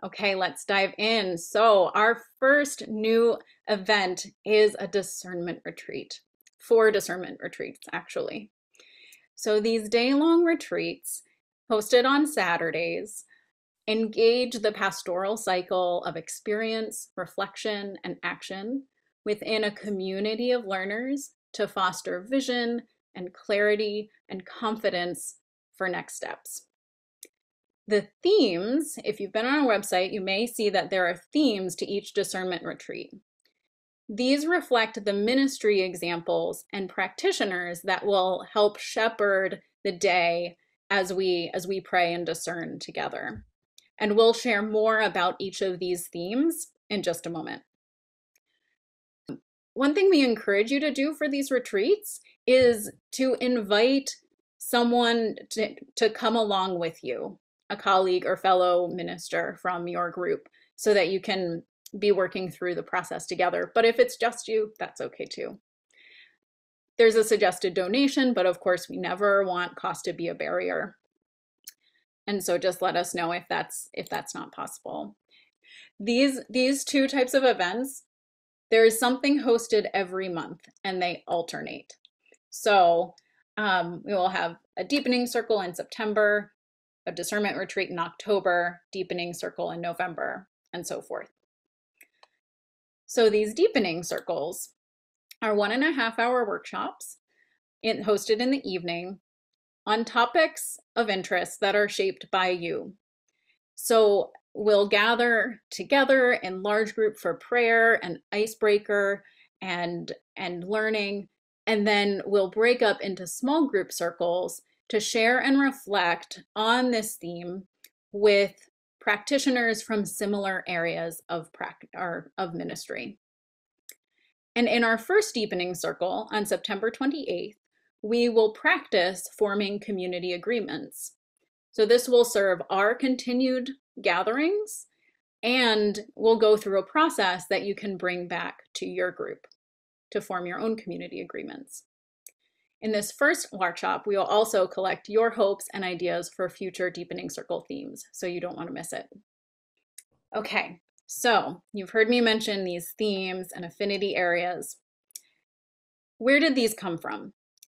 Okay, let's dive in. So, our first new event is a discernment retreat, 4 discernment retreats, actually. So, these day-long retreats, hosted on Saturdays, engage the pastoral cycle of experience, reflection, and action within a community of learners to foster vision and clarity and confidence for next steps. The themes, if you've been on our website, you may see that there are themes to each discernment retreat. These reflect the ministry examples and practitioners that will help shepherd the day as we pray and discern together. And we'll share more about each of these themes in just a moment. One thing we encourage you to do for these retreats is to invite someone to come along with you, a colleague or fellow minister from your group, so that you can be working through the process together. But if it's just you, that's okay too. There's a suggested donation, but of course we never want cost to be a barrier. And so just let us know if that's not possible. These 2 types of events, there is something hosted every month and they alternate. So we will have a deepening circle in September, a discernment retreat in October, deepening circle in November, and so forth. So these deepening circles are 1.5-hour workshops hosted in the evening on topics of interest that are shaped by you. So we'll gather together in large group for prayer and icebreaker and learning, and then we'll break up into small group circles to share and reflect on this theme with practitioners from similar areas of ministry. And in our first deepening circle on September 28th, we will practice forming community agreements. So this will serve our continued gatherings, and we'll go through a process that you can bring back to your group to form your own community agreements. In this first workshop, we will also collect your hopes and ideas for future deepening circle themes, so you don't want to miss it. Okay, so you've heard me mention these themes and affinity areas. Where did these come from?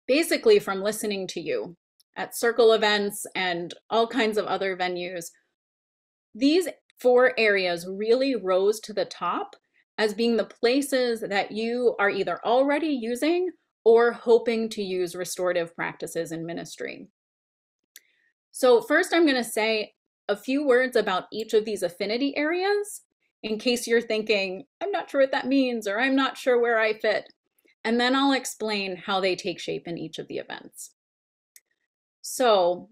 Basically from listening to you at circle events and all kinds of other venues. These 4 areas really rose to the top as being the places that you are either already using or hoping to use restorative practices in ministry. So first I'm going to say a few words about each of these affinity areas in case you're thinking, I'm not sure what that means, or I'm not sure where I fit. And then I'll explain how they take shape in each of the events. So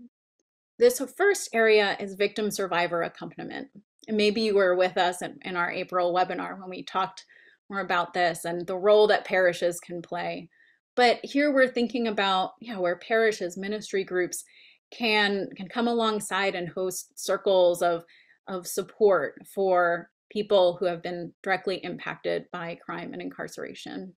this first area is victim survivor accompaniment. And maybe you were with us in our April webinar when we talked more about this and the role that parishes can play. But here we're thinking about where parishes, ministry groups can come alongside and host circles of support for people who have been directly impacted by crime and incarceration.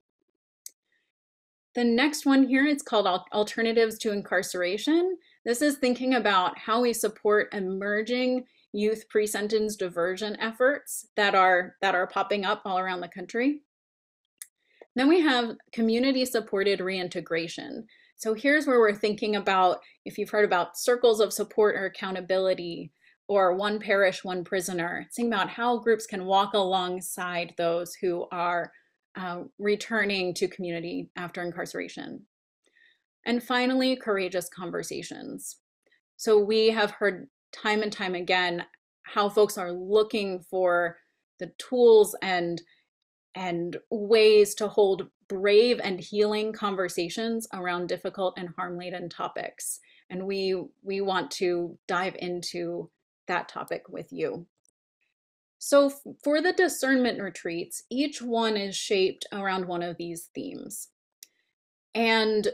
The next one here, it's called Alternatives to Incarceration. This is thinking about how we support emerging youth pre-sentence diversion efforts that are popping up all around the country. Then we have community-supported reintegration. So here's where we're thinking about, if you've heard about circles of support or accountability, or one parish, one prisoner, thinking about how groups can walk alongside those who are returning to community after incarceration. And finally, courageous conversations. So we have heard time and time again how folks are looking for the tools and ways to hold brave and healing conversations around difficult and harm-laden topics. And we want to dive into that topic with you. So for the discernment retreats, each one is shaped around one of these themes. And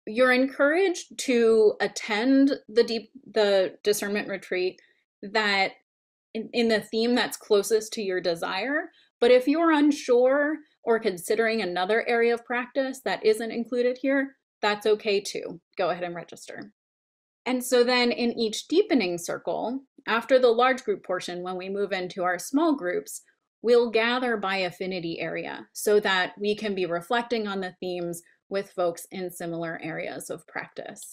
you're encouraged to attend the discernment retreat that in the theme that's closest to your desire. But if you're unsure or considering another area of practice that isn't included here, that's okay too. Go ahead and register. And so then in each deepening circle, after the large group portion, when we move into our small groups, we'll gather by affinity area so that we can be reflecting on the themes with folks in similar areas of practice.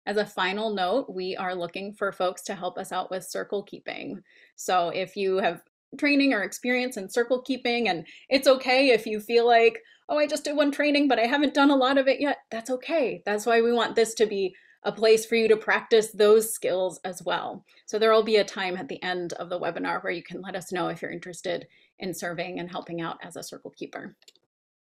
As a final note, we are looking for folks to help us out with circle keeping. So if you have training or experience in circle keeping, and it's okay if you feel like, oh, I just did one training, but I haven't done a lot of it yet, that's okay. That's why we want this to be a place for you to practice those skills as well. So there will be a time at the end of the webinar where you can let us know if you're interested in serving and helping out as a circle keeper.